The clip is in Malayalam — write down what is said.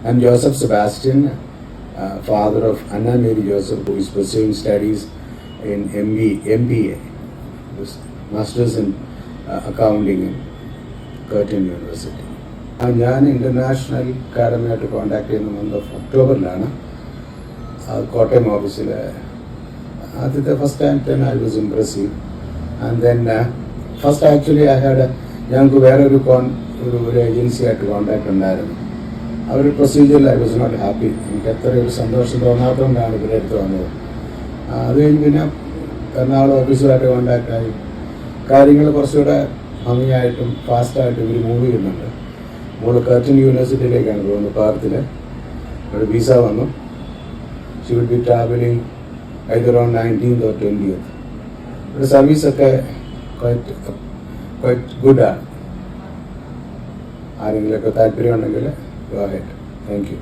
I'm Joseph Sebastian, father of Anna Mary Joseph, who is pursuing studies in MBA, Masters in Accounting in Curtin University. ഞാൻ ഇൻ്റർനാഷണൽ അക്കാഡമിയായിട്ട് കോൺടാക്ട് ചെയ്യുന്ന മന്ത് ഓഫ് ഒക്ടോബറിലാണ് കോട്ടയം ഓഫീസിൽ ആദ്യത്തെ ഫസ്റ്റ് ടൈം തന്നെ I was impressive. And then first actually ഞങ്ങൾക്ക് വേറൊരു ഒരു ഏജൻസിയായിട്ട് കോൺടാക്ട് ഉണ്ടായിരുന്നു. അവർ പ്രൊസീജിയറിൽ ഐ വാസ് നോട്ട് ഹാപ്പി. എനിക്ക് അത്ര ഒരു സന്തോഷം തോന്നാത്തതുകൊണ്ടാണ് ഇവിടെ അടുത്ത് വന്നത്. അത് കഴിഞ്ഞ് പിന്നെ എറണാകുളം ഓഫീസുമായിട്ട് കോൺടാക്റ്റായി കാര്യങ്ങൾ കുറച്ചുകൂടെ ഭംഗിയായിട്ടും ഫാസ്റ്റായിട്ടും ഇവർ മൂവ് ചെയ്യുന്നുണ്ട്. മോള് കർട്ടൻ യൂണിവേഴ്സിറ്റിയിലേക്കാണ് പോകുന്നത്. പാർത്തിൽ ഒരു വിസ വന്നു. She will be travelling either on 19th or 20th. ഇവിടെ സർവീസൊക്കെ ക്വൈറ്റ് ഗുഡാണ്. ആരെങ്കിലുമൊക്കെ താല്പര്യമുണ്ടെങ്കിൽ ഗോ അഹെഡ്. Thank you.